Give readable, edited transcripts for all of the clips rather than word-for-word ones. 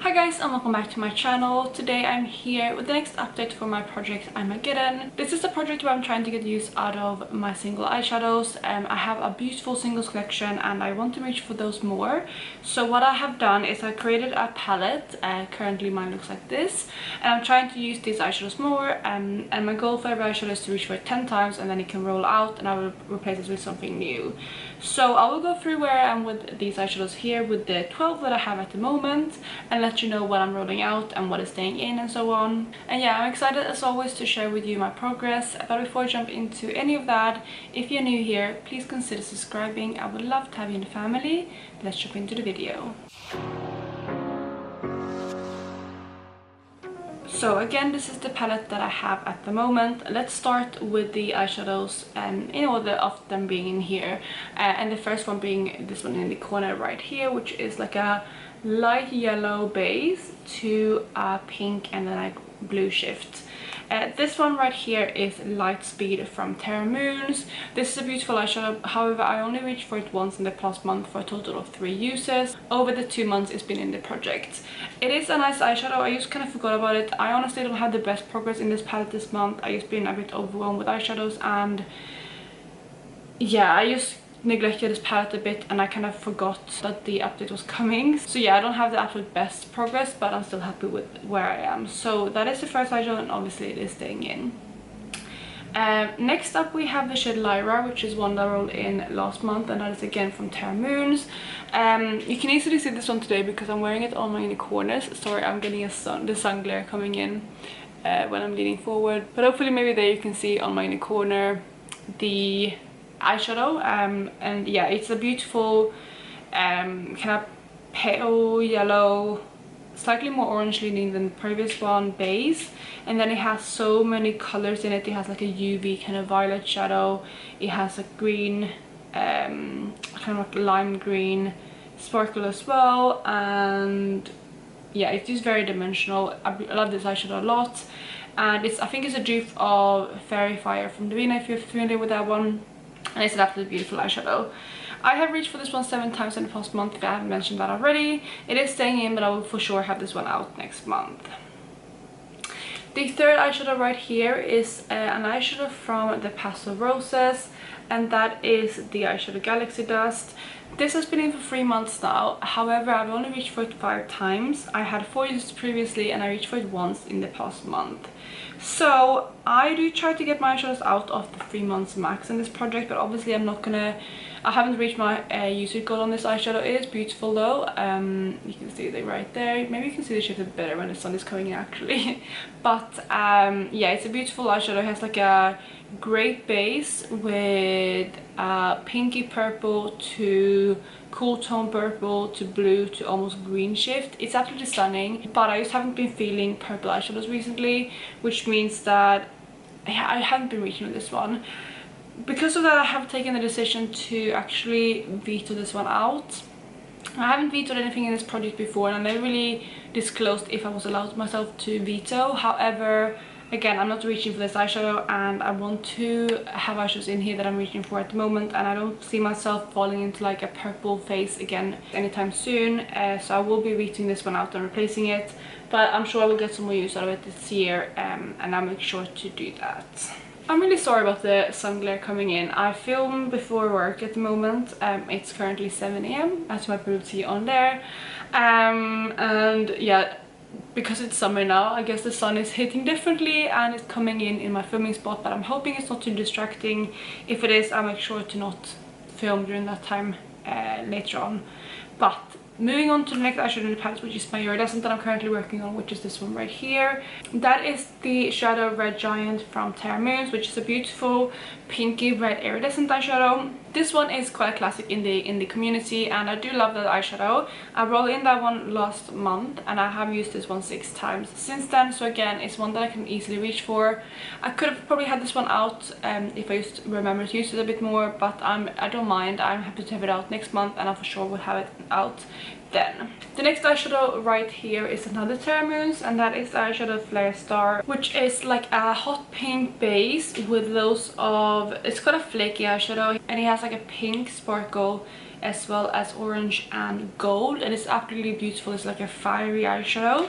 Hi guys and welcome back to my channel. Today I'm here with the next update for my project Eyemageddon. This is a project where I'm trying to get use out of my single eyeshadows. I have a beautiful singles collection and I want to reach for those more. So what I have done is I created a palette. Currently mine looks like this, and I'm trying to use these eyeshadows more, and my goal for every eyeshadow is to reach for it 10 times and then it can roll out and I will replace it with something new. So I will go through where I am with these eyeshadows here with the 12 that I have at the moment and let you know what I'm rolling out and what is staying in and so on. And yeah, I'm excited as always to share with you my progress, but before I jump into any of that, if you're new here, please consider subscribing. I would love to have you in the family. Let's jump into the video. So again, this is the palette that I have at the moment. Let's start with the eyeshadows in order of them being in here, and the first one being this one in the corner right here, which is like a light yellow base to a pink and then a blue shift. This one right here is Light Speed from Terra Moons. This is a beautiful eyeshadow, however I only reached for it once in the past month for a total of 3 uses over the 2 months it's been in the project. It is a nice eyeshadow. I just kind of forgot about it. I honestly don't have the best progress in this palette this month. I just been a bit overwhelmed with eyeshadows, and yeah, I just neglected this palette a bit and I kind of forgot that the update was coming. So yeah, I don't have the absolute best progress, but I'm still happy with where I am. So that is the first eyeshadow and obviously it is staying in. Next up we have the shade Lyra, which is one that I rolled in last month, and that is again from Terra Moons. You can easily see this one today because I'm wearing it on my inner corners. Sorry, I'm getting the sun glare coming in when I'm leaning forward, but hopefully maybe there you can see on my inner corner the eyeshadow. And yeah, it's a beautiful kind of pale yellow, slightly more orange leaning than the previous one base, and then it has so many colors in it. It has like a UV kind of violet shadow, it has a green kind of like lime green sparkle as well, and yeah, it's just very dimensional. I love this eyeshadow a lot, and I think it's a dupe of Fairy Fire from Davina, if you're familiar with that one. And it's an absolutely beautiful eyeshadow. I have reached for this one 7 times in the past month, if I haven't mentioned that already. It is staying in, but I will for sure have this one out next month. The third eyeshadow right here is an eyeshadow from the Pastel Roses, and that is the eyeshadow Galaxy Dust. This has been in for 3 months now, however I've only reached for it 5 times. I had 4 uses previously and I reached for it once in the past month. So I do try to get my eyeshadows out of the 3 months max in this project, but obviously I haven't reached my usage goal on this eyeshadow. It is beautiful though. You can see it right there. Maybe you can see the shift a bit better when the sun is coming in actually. But yeah, it's a beautiful eyeshadow. It has like a great base with pinky purple to cool tone purple to blue to almost green shift. It's absolutely stunning, but I just haven't been feeling purple eyeshadows recently, which means that I haven't been reaching with this one. Because of that, I have taken the decision to actually veto this one out. I haven't vetoed anything in this project before, and I never really disclosed if I was allowed myself to veto. However, again, I'm not reaching for this eyeshadow, and I want to have eyeshadows in here that I'm reaching for at the moment, and I don't see myself falling into like a purple face again anytime soon. So I will be vetoing this one out and replacing it, but I'm sure I will get some more use out of it this year, and I'll make sure to do that. I'm really sorry about the sun glare coming in. I film before work at the moment. It's currently 7 AM, as you might be able to see on there. And yeah, because it's summer now, I guess the sun is hitting differently and it's coming in my filming spot, but I'm hoping it's not too distracting. If it is, I'll make sure to not film during that time later on. But moving on to the next eyeshadow in the palette, which is my iridescent that I'm currently working on, which is this one right here. That is the Shadow Red Giant from Terra Moons, which is a beautiful pinky red iridescent eyeshadow. This one is quite classic in the community, and I do love that eyeshadow. I rolled in that one last month and I have used this one 6 times since then, so again, it's one that I can easily reach for. I could have probably had this one out if I used to remember to use it a bit more, but I don't mind. I'm happy to have it out next month, and I for sure will have it out then. The next eyeshadow right here is another Terra Moons, and that is the eyeshadow Flare Star, which is like a hot pink base with loads of, it's got a flaky eyeshadow, and it has like a pink sparkle as well as orange and gold, and it's absolutely beautiful. It's like a fiery eyeshadow.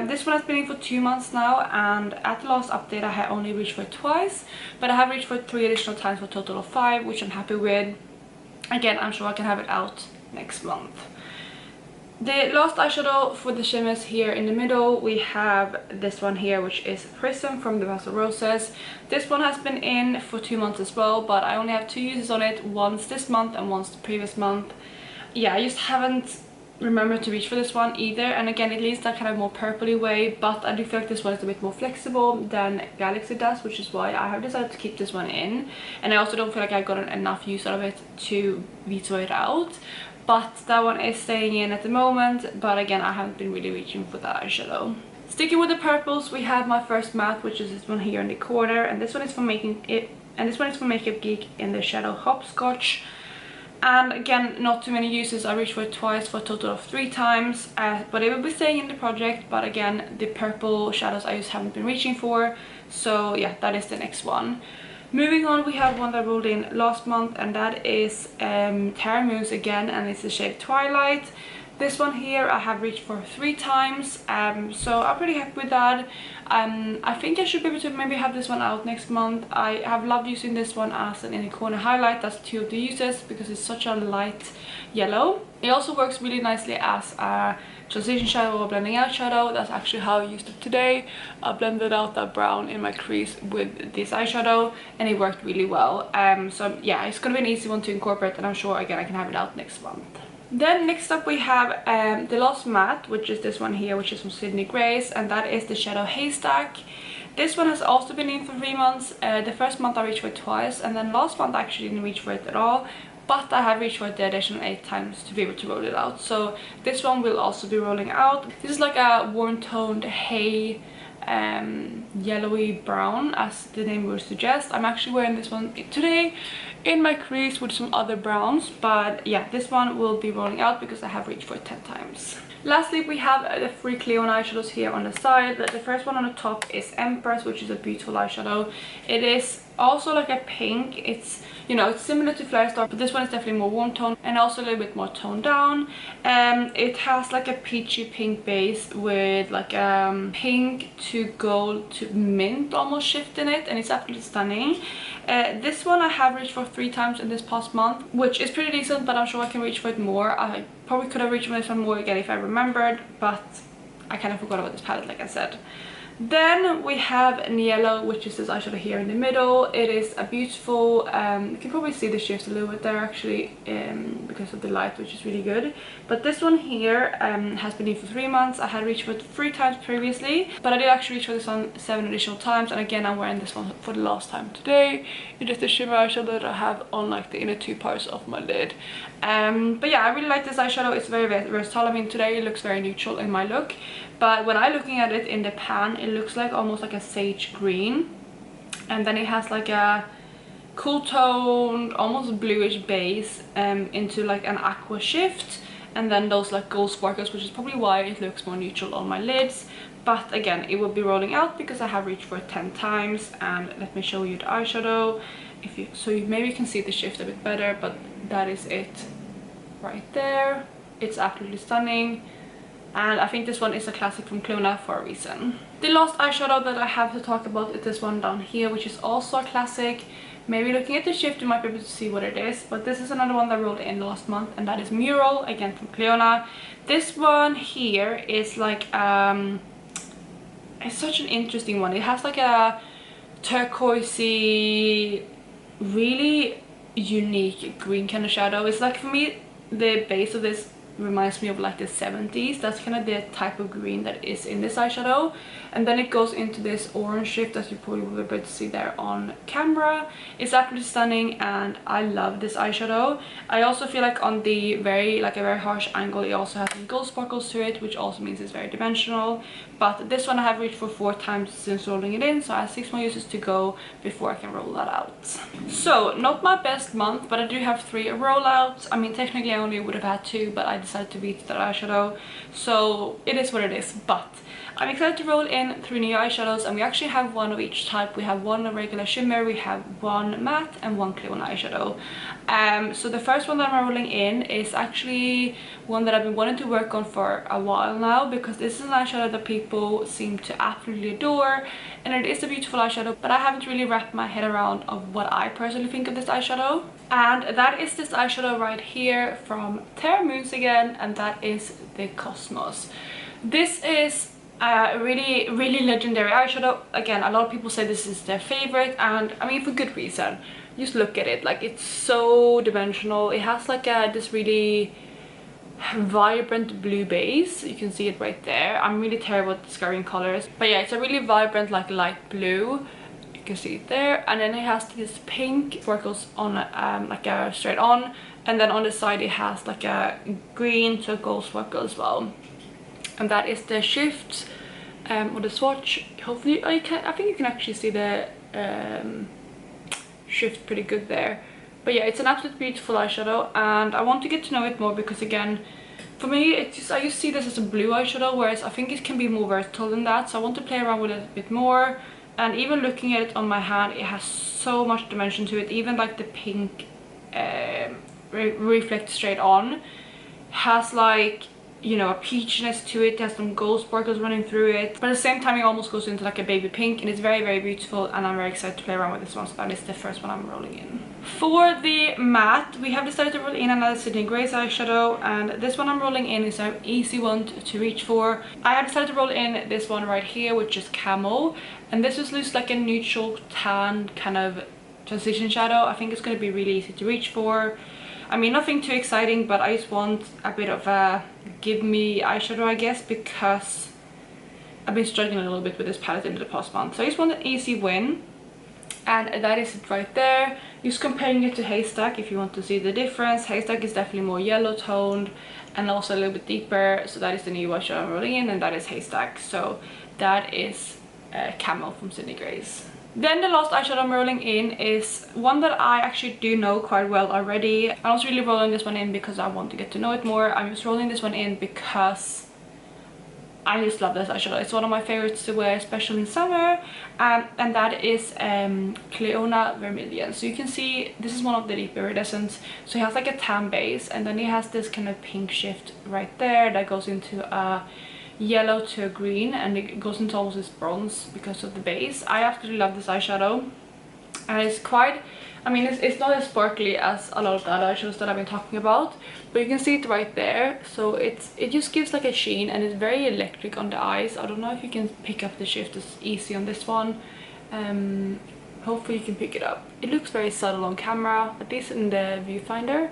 This one has been in for 2 months now, and at the last update I had only reached for it twice, but I have reached for it 3 additional times for a total of 5, which I'm happy with. Again, I'm sure I can have it out next month. The last eyeshadow for the shimmers here in the middle, we have this one here, which is Prism from the Pastel Roses. This one has been in for 2 months as well, but I only have 2 uses on it, once this month and once the previous month. Yeah, I just haven't remembered to reach for this one either, and again it leaves that kind of more purpley way, but I do feel like this one is a bit more flexible than Galaxy does, which is why I have decided to keep this one in, and I also don't feel like I've gotten enough use out of it to veto it out. But that one is staying in at the moment, but again I haven't been really reaching for that eyeshadow. Sticking with the purples, we have my first matte, which is this one here in the corner, and this one is from Makeup Geek in the Shadow Hopscotch. And again, not too many uses. I reached for it twice for a total of 3 times, but it will be staying in the project. But again, the purple shadows I just haven't been reaching for, so yeah, that is the next one. Moving on, we have one that rolled in last month, and that is Terra Moons again, and it's the shade Twilight. This one here I have reached for 3 times, so I'm pretty happy with that. I think I should be able to maybe have this one out next month. I have loved using this one as an inner corner highlight. That's 2 of the uses because it's such a light yellow. It also works really nicely as a transition shadow or blending out shadow. That's actually how I used it today. I blended out that brown in my crease with this eyeshadow, and it worked really well. So yeah, it's gonna be an easy one to incorporate, and I'm sure again I can have it out next month. Then next up we have the last matte, which is this one here, which is from Sydney Grace, and that is the Shadow Haystack. This one has also been in for 3 months. The first month I reached for it twice, and then last month I actually didn't reach for it at all, but I have reached for it the additional 8 times to be able to roll it out. So this one will also be rolling out. This is like a warm toned hay, yellowy brown, as the name would suggest. I'm actually wearing this one today in my crease with some other browns, but yeah, this one will be rolling out because I have reached for it 10 times. Lastly, we have the 3 Cleon eyeshadows here on the side. The first one on the top is Empress, which is a beautiful eyeshadow. It is also like a pink. It's, you know, it's similar to Flare Star, but this one is definitely more warm tone and also a little bit more toned down. It has like a peachy pink base with like pink to gold to mint almost shift in it, and it's absolutely stunning. This one I have reached for 3 times in this past month, which is pretty decent, but I'm sure I can reach for it more. I probably could have reached for this one more again if I remembered, but I kind of forgot about this palette, like I said. Then we have Niello, which is this eyeshadow here in the middle. It is a beautiful, you can probably see the shift a little bit there actually, because of the light, which is really good. But this one here has been in for 3 months. I had reached for it 3 times previously, but I did actually reach for this one 7 additional times, and again I'm wearing this one for the last time today. It is the shimmer eyeshadow that I have on like the inner 2 parts of my lid. But yeah, I really like this eyeshadow. It's very versatile. I mean, today it looks very neutral in my look, but when I'm looking at it in the pan, it looks like almost like a sage green, and then it has like a cool toned, almost bluish base into like an aqua shift, and then those like gold sparkles, which is probably why it looks more neutral on my lids. But again, it will be rolling out because I have reached for it 10 times. And let me show you the eyeshadow, so you maybe can see the shift a bit better, but that is it right there. It's absolutely stunning, and I think this one is a classic from Cleona for a reason. The last eyeshadow that I have to talk about is this one down here, which is also a classic. Maybe looking at the shift you might be able to see what it is, but this is another one that rolled in last month, and that is Mural, again from Cleona. This one here is like it's such an interesting one. It has like a turquoisey, really unique green kind of shadow. It's like, for me, the base of this reminds me of like the 70s. That's kind of the type of green that is in this eyeshadow, and then it goes into this orange shift, as you probably will be able to see there on camera. It's absolutely stunning, and I love this eyeshadow. I also feel like on the a very harsh angle, it also has some gold sparkles to it, which also means it's very dimensional. But this one I have reached for 4 times since rolling it in, so I have 6 more uses to go before I can roll that out. So not my best month, but I do have 3 rollouts. I mean, technically I only would have had 2, but I decided to beat that eyeshadow, so it is what it is. But I'm excited to roll in 3 new eyeshadows, and we actually have one of each type. We have one regular shimmer, we have one matte, and one clear one eyeshadow. So the first one that I'm rolling in is actually one that I've been wanting to work on for a while now, because this is an eyeshadow that people seem to absolutely adore, and it is a beautiful eyeshadow, but I haven't really wrapped my head around of what I personally think of this eyeshadow. And that is this eyeshadow right here from Terra Moons again, and that is the Cosmos. This is a really legendary eyeshadow. Again, a lot of people say this is their favorite, and I mean, for good reason. Just look at it, like, it's so dimensional. It has like this really vibrant blue base. You can see it right there. I'm really terrible at discovering colors, but yeah, it's a really vibrant, like, light blue. You can see it there, and then it has these pink circles on like a straight on, and then on the side it has like a green circle swirl as well. And that is the shift or the swatch. Hopefully I think you can actually see the shift pretty good there. But yeah, it's an absolutely beautiful eyeshadow, and I want to get to know it more, because again, for me, it's just, I just see this as a blue eyeshadow, whereas I think it can be more versatile than that. So I want to play around with it a bit more. And even looking at it on my hand, it has so much dimension to it. Even like the pink reflect straight on has, like, you know, a peachiness to it. It has some gold sparkles running through it, but at the same time it almost goes into like a baby pink, and it's very beautiful, and I'm very excited to play around with this one. So that is the first one I'm rolling in. For the matte, we have decided to roll in another Sydney Grace eyeshadow, and this one I'm rolling in is an easy one to reach for. I have decided to roll in this one right here, which is Camel, and this just looks like a neutral tan kind of transition shadow. I think it's going to be really easy to reach for. I mean, nothing too exciting, but I just want a bit of a give me eyeshadow, I guess, because I've been struggling a little bit with this palette in the past month. So I just want an easy win, and that is it right there. Just comparing it to Haystack if you want to see the difference. Haystack is definitely more yellow toned and also a little bit deeper. So that is the new eyeshadow I'm rolling in, and that is Haystack. So that is Camel from Sydney Grace. Then the last eyeshadow I'm rolling in is one that I actually do know quite well already. I'm not really rolling this one in because I want to get to know it more. I'm just rolling this one in because I just love this eyeshadow. It's one of my favorites to wear, especially in summer, and that is Cleona Vermilion. So you can see this is one of the deep iridescents. So it has like a tan base, and then it has this kind of pink shift right there that goes into a yellow to a green, and it goes into almost this bronze because of the base. I absolutely love this eyeshadow, and it's quite, I mean, it's not as sparkly as a lot of the other eyeshadows that I've been talking about, but you can see it right there. So it just gives like a sheen, and it's very electric on the eyes. I don't know if you can pick up the shift as easy on this one. Hopefully you can pick it up. It looks very subtle on camera, at least in the viewfinder,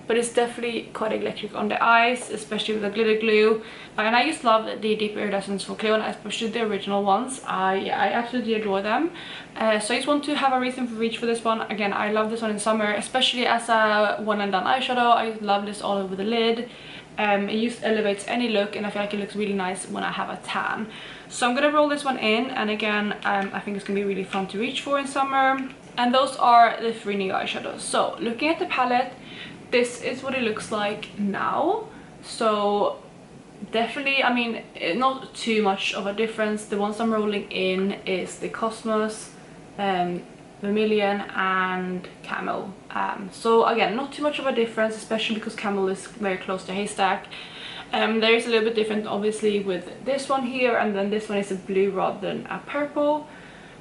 but it's definitely quite electric on the eyes, especially with the glitter glue. And I just love the deep iridescents for Cleona, especially the original ones. I absolutely adore them. So I just want to have a reason for reach for this one. Again, I love this one in summer, especially as a one and done eyeshadow. I love this all over the lid. It just elevates any look, and I feel like it looks really nice when I have a tan. So I'm gonna roll this one in, and again, I think it's gonna be really fun to reach for in summer. And those are the 3 new eyeshadows. So looking at the palette, this is what it looks like now. So definitely, I mean, not too much of a difference. The ones I'm rolling in is the Cosmos, Vermilion, and Camel. So again, not too much of a difference, especially because Camel is very close to Haystack. There is a little bit different obviously with this one here, and then this one is a blue rather than a purple.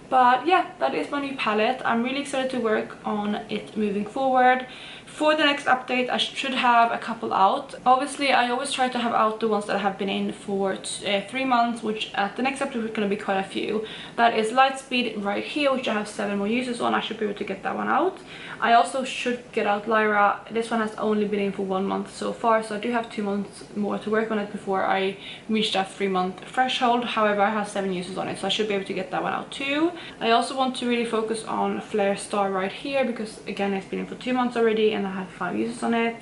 But yeah, that is my new palette. I'm really excited to work on it moving forward. For the next update, I should have a couple out. Obviously, I always try to have out the ones that have been in for 3 months, which at the next update is going to be quite a few. That is Lightspeed right here, which I have 7 more users on. I should be able to get that one out. I also should get out Lyra. This one has only been in for 1 month so far, so I do have 2 months more to work on it before I reach that 3-month threshold. However, I have 7 users on it, so I should be able to get that one out too. I also want to really focus on Flare Star right here, because again, it's been in for 2 months already, and I have 5 users on it.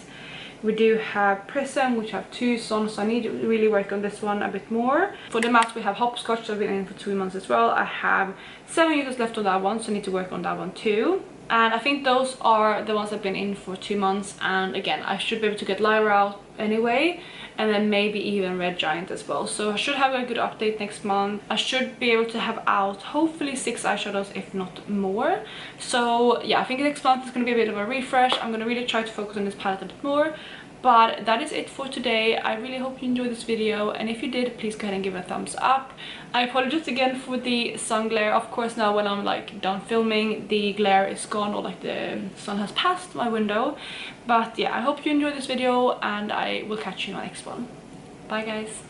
We do have Prism, which have 2 on, so I need to really work on this one a bit more. For the matte, we have Hopscotch, so I've been in for 2 months as well. I have 7 users left on that one, so I need to work on that one too. And I think those are the ones I've been in for 2 months, and again I should be able to get Lyra out anyway, and then maybe even Red Giant as well. So I should have a good update next month. I should be able to have out hopefully 6 eyeshadows, if not more. So yeah, I think next month is going to be a bit of a refresh. I'm going to really try to focus on this palette a bit more. But that is it for today. I really hope you enjoyed this video, and if you did, please go ahead and give it a thumbs up. I apologize again for the sun glare. Of course, now when I'm like done filming, the glare is gone, or like the sun has passed my window. But yeah, I hope you enjoyed this video, and I will catch you in my next one. Bye guys.